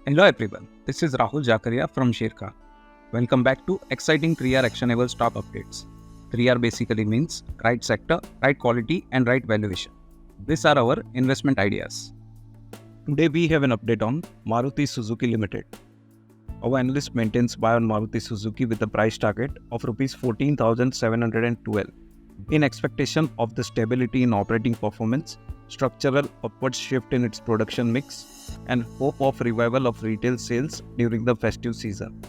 Hello everyone, this is Rahul Jakaria from Sharekhan. Welcome back to exciting 3R actionable stock updates. 3R basically means right sector, right quality and right valuation. These are our investment ideas. Today we have an update on Maruti Suzuki Limited. Our analyst maintains buy on Maruti Suzuki with a price target of Rs 14,712 in expectation of the stability in operating performance, structural upward shift in its production mix, and hope of revival of retail sales during the festive season.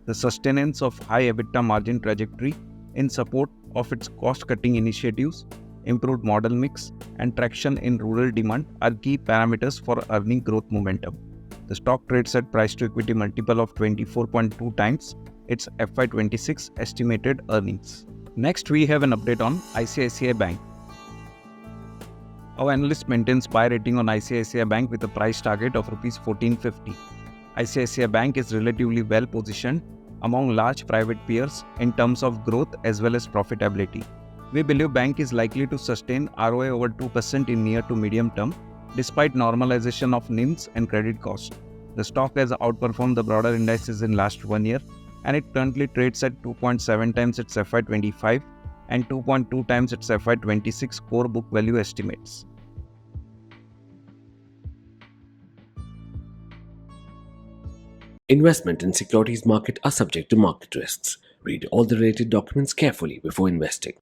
The sustenance of high EBITDA margin trajectory in support of its cost-cutting initiatives, improved model mix, and traction in rural demand are key parameters for earning growth momentum. The stock trades at price-to-equity multiple of 24.2 times its FY26 estimated earnings. Next, we have an update on ICICI Bank. Our analyst maintains buy rating on ICICI Bank with a price target of Rs 1450. ICICI Bank is relatively well positioned among large private peers in terms of growth as well as profitability. We believe bank is likely to sustain ROA over 2% in near to medium term despite normalization of NIMs and credit cost. The stock has outperformed the broader indices in last 1 year and it currently trades at 2.7 times its FY25 and 2.2 times its FY26 core book value estimates. Investment in securities market are subject to market risks. Read all the related documents carefully before investing.